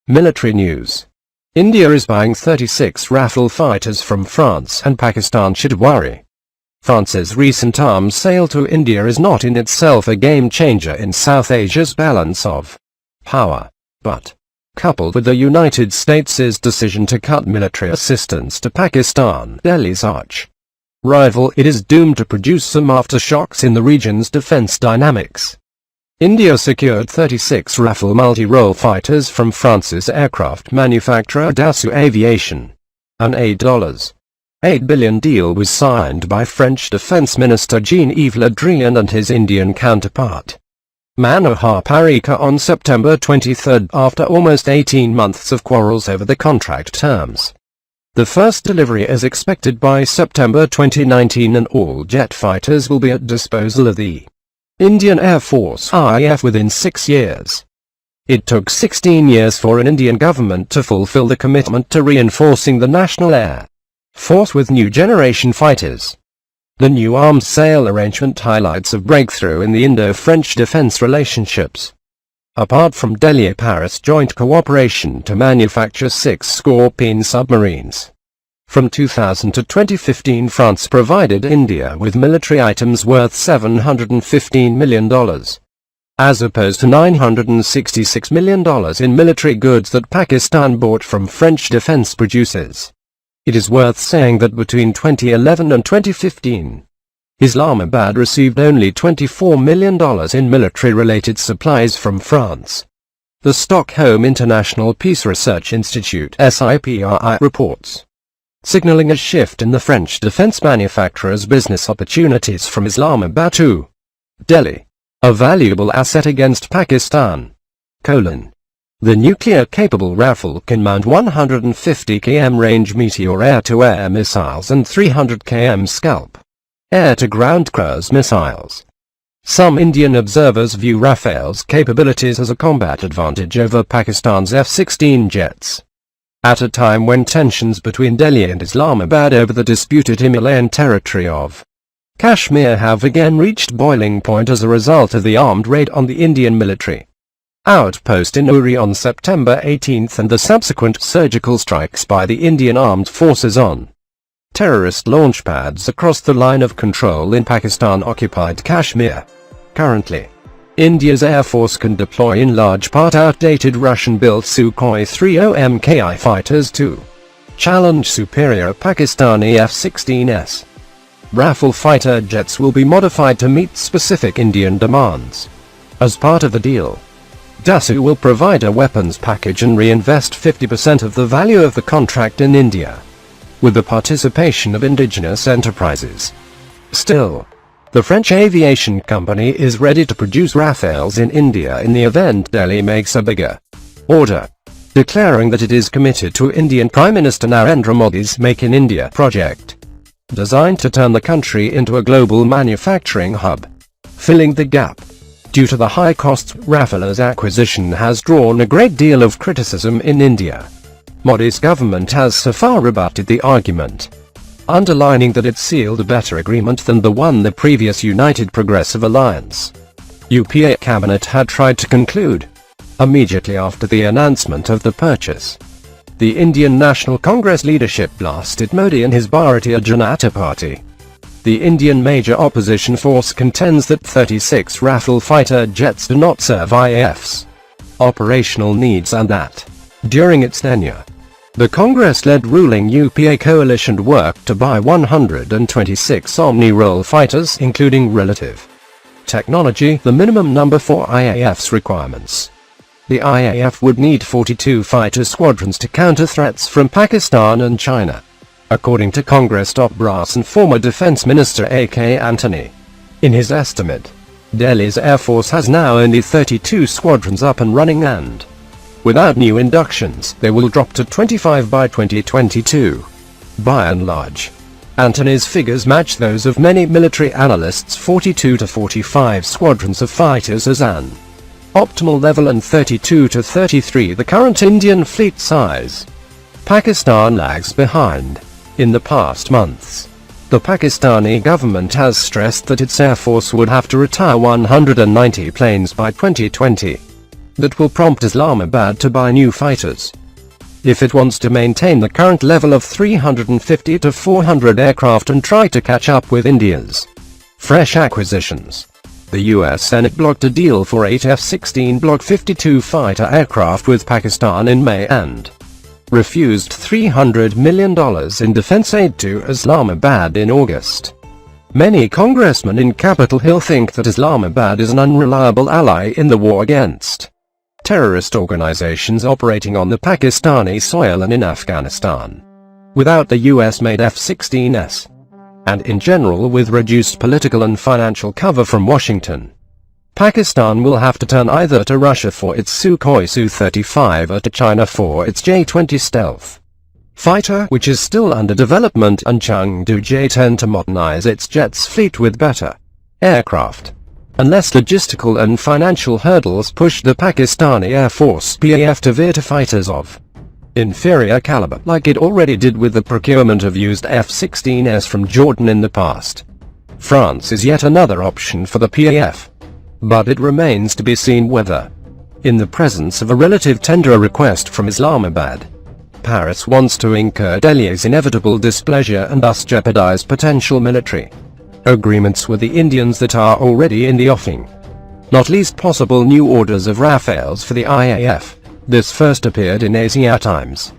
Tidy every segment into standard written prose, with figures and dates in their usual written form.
Military news. India is buying 36 Rafale fighters from France and Pakistan should worry. France's recent arms sale to India is not in itself a game-changer in South Asia's balance of power, but, coupled with the United States' decision to cut military assistance to Pakistan, Delhi's arch rival, it is doomed to produce some aftershocks in the region's defense dynamics. India secured 36 Rafale multi-role fighters from France's aircraft manufacturer Dassault Aviation. An $8 billion deal was signed by French Defense Minister Jean-Yves Le Drian and his Indian counterpart, Manohar Parrikar, on September 23 after almost 18 months of quarrels over the contract terms. The first delivery is expected by September 2019 and all jet fighters will be at disposal of the Indian Air Force (IAF) within 6 years. It took 16 years for an Indian government to fulfill the commitment to reinforcing the National Air Force with new generation fighters. The new arms sale arrangement highlights a breakthrough in the Indo-French defense relationships. Apart from Delhi-Paris joint cooperation to manufacture 6 Scorpene submarines. From 2000 to 2015, France provided India with military items worth $715 million, as opposed to $966 million in military goods that Pakistan bought from French defense producers. It is worth saying that between 2011 and 2015, Islamabad received only $24 million in military-related supplies from France. The Stockholm International Peace Research Institute (SIPRI) reports, signaling a shift in the French defense manufacturer's business opportunities from Islamabad to Delhi, a valuable asset against Pakistan. The nuclear-capable Rafale can mount 150 km range Meteor air-to-air missiles and 300 km Scalp air-to-ground cruise missiles. Some Indian observers view Rafale's capabilities as a combat advantage over Pakistan's F-16 jets. At a time when tensions between Delhi and Islamabad over the disputed Himalayan territory of Kashmir have again reached boiling point as a result of the armed raid on the Indian military outpost in Uri on September 18 and the subsequent surgical strikes by the Indian Armed Forces on terrorist launchpads across the line of control in Pakistan-occupied Kashmir. Currently, India's Air Force can deploy in large part outdated Russian-built Sukhoi 30 Mki fighters to challenge superior Pakistani F-16s. Rafale fighter jets will be modified to meet specific Indian demands. As part of the deal, Dassault will provide a weapons package and reinvest 50% of the value of the contract in India, with the participation of indigenous enterprises. Still, the French aviation company is ready to produce Rafales in India in the event Delhi makes a bigger order, declaring that it is committed to Indian Prime Minister Narendra Modi's Make in India project, designed to turn the country into a global manufacturing hub. Filling the gap. Due to the high costs, Rafale's acquisition has drawn a great deal of criticism in India. Modi's government has so far rebutted the argument, underlining that it sealed a better agreement than the one the previous United Progressive Alliance (UPA) cabinet had tried to conclude. Immediately after the announcement of the purchase, the Indian National Congress leadership blasted Modi and his Bharatiya Janata Party. The Indian major opposition force contends that 36 Rafale fighter jets do not serve IAF's operational needs and that, during its tenure, the Congress-led ruling UPA coalition worked to buy 126 Omni-role fighters including relative technology, the minimum number for IAF's requirements. The IAF would need 42 fighter squadrons to counter threats from Pakistan and China, according to Congress top brass and former Defense Minister A.K. Antony. In his estimate, Delhi's Air Force has now only 32 squadrons up and running and, without new inductions, they will drop to 25 by 2022. By and large, Antony's figures match those of many military analysts: 42 to 45 squadrons of fighters as an optimal level and 32 to 33 the current Indian fleet size. Pakistan lags behind. In the past months, the Pakistani government has stressed that its Air Force would have to retire 190 planes by 2020. that will prompt Islamabad to buy new fighters. If it wants to maintain the current level of 350 to 400 aircraft and try to catch up with India's fresh acquisitions. The US Senate blocked a deal for 8 F-16 Block 52 fighter aircraft with Pakistan in May and refused $300 million in defense aid to Islamabad in August. Many congressmen in Capitol Hill think that Islamabad is an unreliable ally in the war against terrorist organizations operating on the Pakistani soil and in Afghanistan. Without the US-made F-16s, and in general with reduced political and financial cover from Washington, Pakistan will have to turn either to Russia for its Sukhoi Su-35 or to China for its J-20 stealth fighter, which is still under development, and Chengdu J-10 to modernize its jets fleet with better aircraft. Unless logistical and financial hurdles push the Pakistani Air Force PAF to veer to fighters of inferior caliber, like it already did with the procurement of used F-16s from Jordan in the past. France is yet another option for the PAF. But it remains to be seen whether, in the presence of a relative tender request from Islamabad, Paris wants to incur Delhi's inevitable displeasure and thus jeopardize potential military agreements with the Indians that are already in the offing. Not least possible new orders of Rafales for the IAF. This first appeared in Asia Times.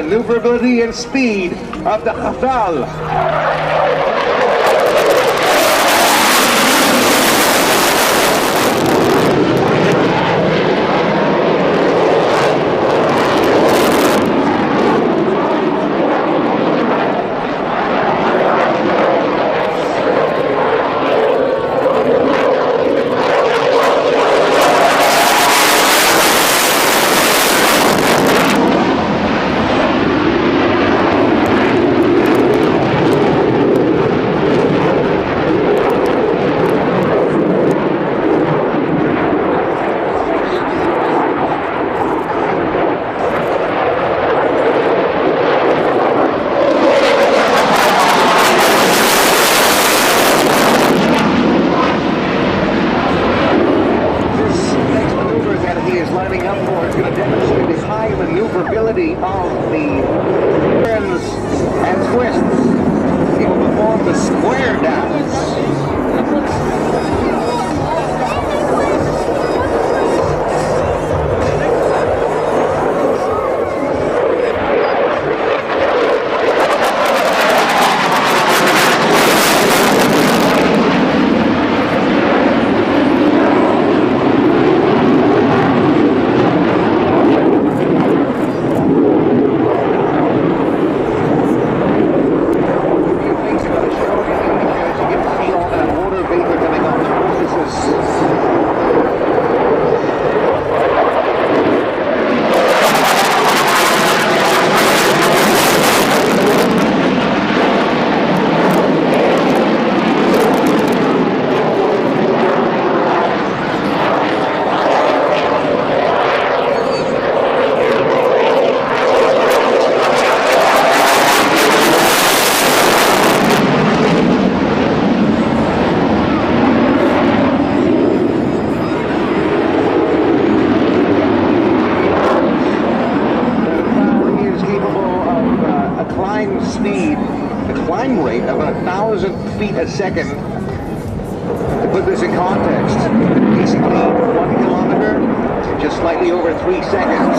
maneuverability and speed of the Rafale. High maneuverability of the turns and twists. He will perform the square dance. The climb rate of 1,000 feet a second. To put this in context, basically 1 kilometer in just slightly over 3 seconds.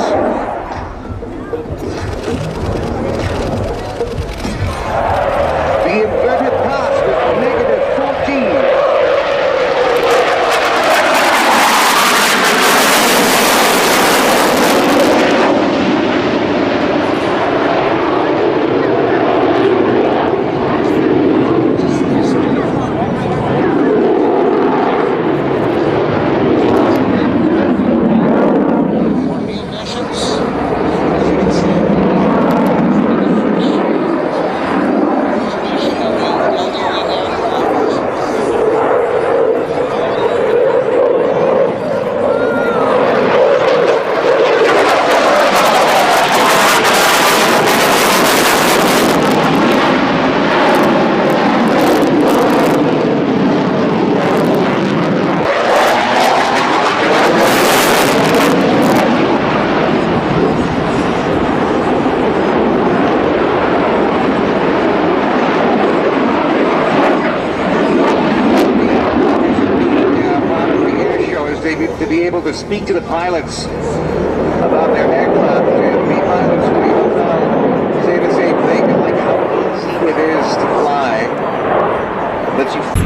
The inverted pass with negative 14. To be able to speak to the pilots about their aircraft, and the pilots will be able to say the same thing, like how easy it is to fly. Lets you